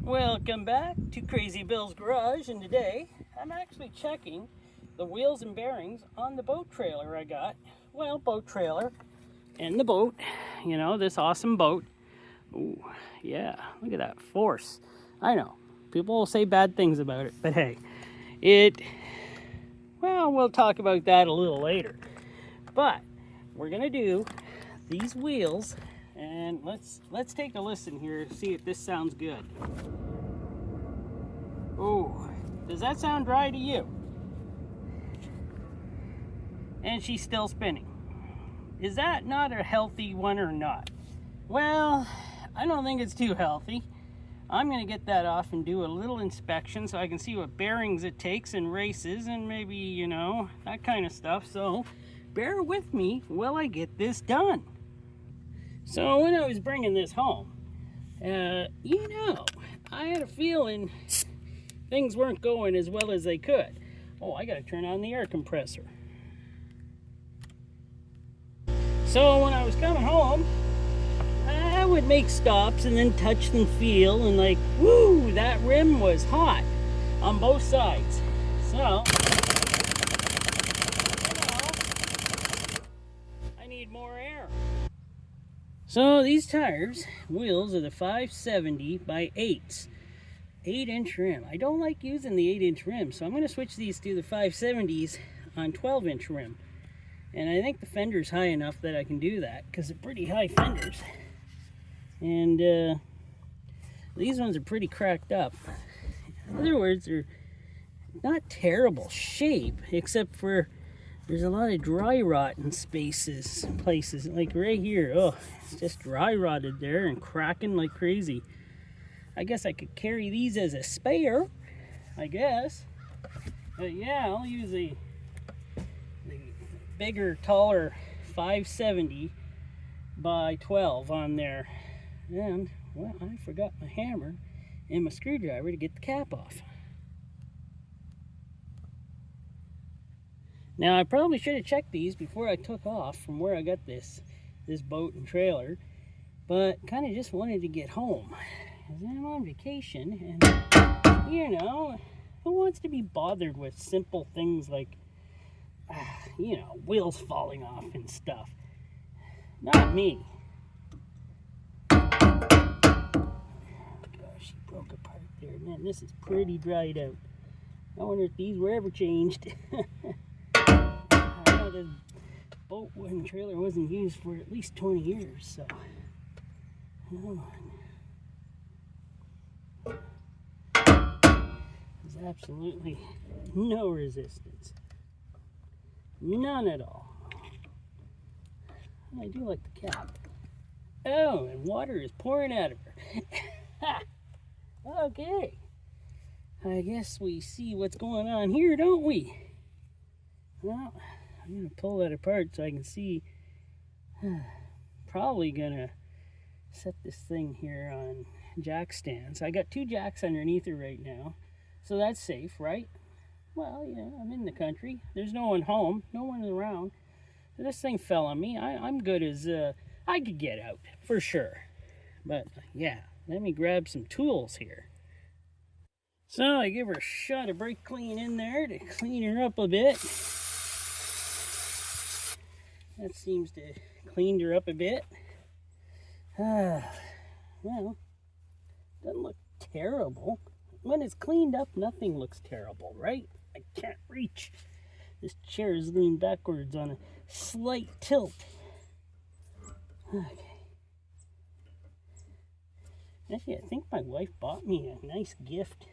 Welcome back to Crazy Bill's Garage, and today I'm actually checking the wheels and bearings on the boat trailer I got. Well, boat trailer and the boat, you know, this awesome boat. Ooh, yeah, look at that force. I know, people will say bad things about it, but hey, well, we'll talk about that a little later. But we're gonna do these wheels, and let's take a listen here to see if this sounds good. Oh, does that sound dry to you? And she's still spinning. Is that not a healthy one or not? Well, I don't think it's too healthy. I'm gonna get that off and do a little inspection so I can see what bearings it takes in races and maybe, you know, that kind of stuff. So bear with me while I get this done. So when I was bringing this home, you know, I had a feeling things weren't going as well as they could. Oh, I gotta turn on the air compressor. So when I was coming home, I would make stops and then touch and feel, and like, woo, that rim was hot on both sides. So, I need more air. So these tires, wheels are the 570 by 8s. 8-inch rim. I don't like using the 8-inch rim, so I'm going to switch these to the 570s on 12-inch rim. And I think the fender's high enough that I can do that, because they're pretty high fenders. And these ones are pretty cracked up. In other words, they're not terrible shape, except for there's a lot of dry rot in places. Like right here, oh, it's just dry rotted there and cracking like crazy. I guess I could carry these as a spare, I guess. But yeah, I'll use the bigger, taller 570 by 12 on there. And, well, I forgot my hammer and my screwdriver to get the cap off. Now, I probably should have checked these before I took off from where I got this boat and trailer, but kind of just wanted to get home. I'm on vacation, and you know, who wants to be bothered with simple things like, you know, wheels falling off and stuff? Not me. Gosh, she broke apart there. Man, this is pretty dried out. I wonder if these were ever changed. I know this boat and trailer wasn't used for at least 20 years, so come on. There's absolutely no resistance. None at all. I do like the cap. Oh, and water is pouring out of her. Okay. I guess we see what's going on here, don't we? Well, I'm going to pull that apart so I can see. Probably going to set this thing here on jack stands. I got 2 jacks underneath her right now, so that's safe, right? Well, yeah, I'm in the country. There's no one home, no one around. This thing fell on me. I'm good as I could get out for sure. But yeah, let me grab some tools here. So I give her a shot of brake clean in there to clean her up a bit. That seems to cleaned her up a bit. Well, doesn't look terrible. When it's cleaned up, nothing looks terrible, right? I can't reach. This chair is leaned backwards on a slight tilt. Okay. Actually, I think my wife bought me a nice gift.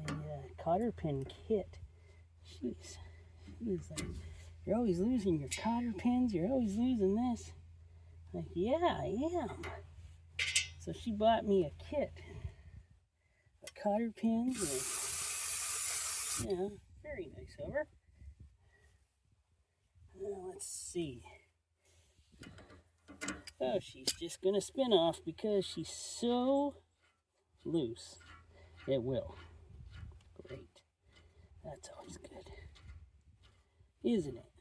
A cotter pin kit. She's like, you're always losing your cotter pins. You're always losing this. Like, yeah, I am. So she bought me a kit of cotter pins. And, yeah, very nice of her. Let's see. Oh, she's just going to spin off because she's so loose. It will. Great. That's always good. Isn't it?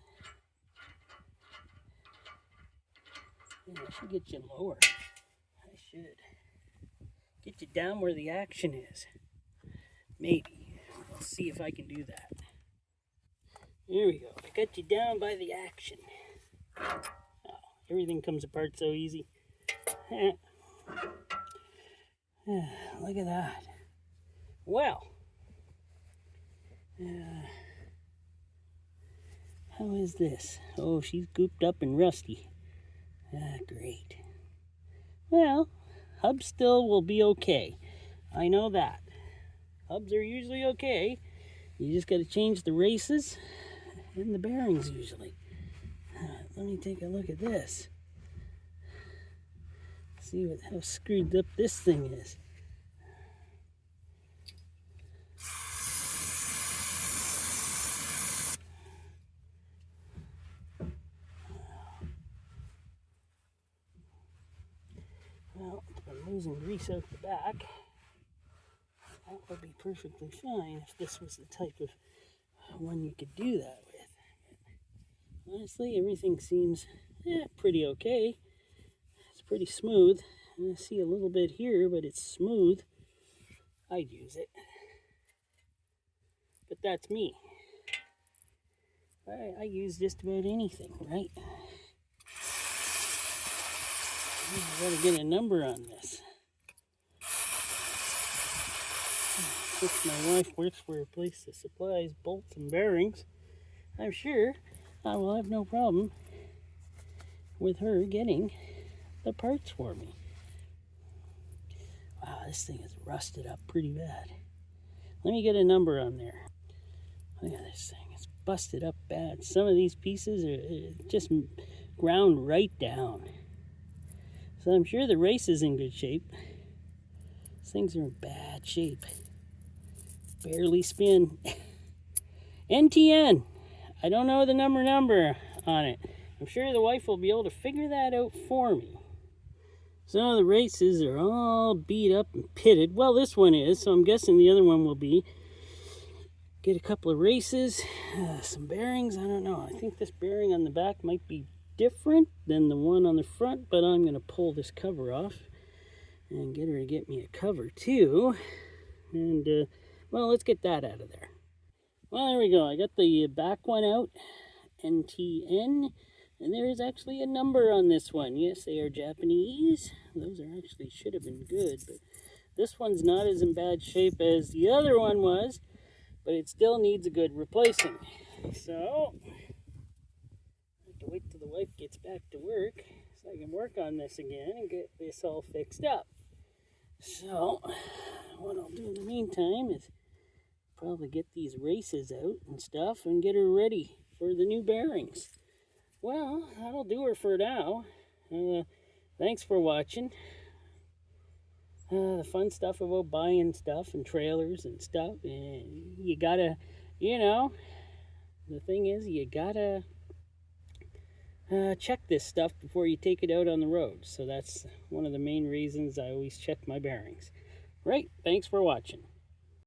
Yeah, I should get you lower. I should. Get you down where the action is. Maybe. We'll see if I can do that. There we go. I got you down by the action. Oh, everything comes apart so easy. Look at that. Well, how is this? Oh, she's gooped up and rusty. Great. Well, hubs still will be okay. I know that. Hubs are usually okay. You just got to change the races and the bearings usually. Let me take a look at this. See how screwed up this thing is. Well, I'm losing grease out the back. That would be perfectly fine if this was the type of one you could do that with. But honestly, everything seems pretty okay. It's pretty smooth. I see a little bit here, but it's smooth. I'd use it. But that's me. I use just about anything, right? I gotta get a number on this. Since my wife works for a place that supplies bolts and bearings, I'm sure I will have no problem with her getting the parts for me. Wow, this thing is rusted up pretty bad. Let me get a number on there. Look at this thing. It's busted up bad. Some of these pieces are just ground right down. So I'm sure the race is in good shape. These things are in bad shape. Barely spin. NTN. I don't know the number on it. I'm sure the wife will be able to figure that out for me. So the races are all beat up and pitted. Well, this one is, so I'm guessing the other one will be. Get a couple of races, some bearings. I don't know. I think this bearing on the back might be different than the one on the front, but I'm going to pull this cover off and get her to get me a cover too. And, well, let's get that out of there. Well, there we go. I got the back one out, NTN, and there is actually a number on this one. Yes, they are Japanese. Those are actually should have been good, but this one's not as in bad shape as the other one was, but it still needs a good replacing. So wait till the wife gets back to work so I can work on this again and get this all fixed up. So what I'll do in the meantime is probably get these races out and stuff and get her ready for the new bearings. Well, that'll do her for now. Thanks for watching. The fun stuff about buying stuff and trailers and stuff. And you gotta, the thing is you gotta check this stuff before you take it out on the road. So that's one of the main reasons I always check my bearings. Right, thanks for watching.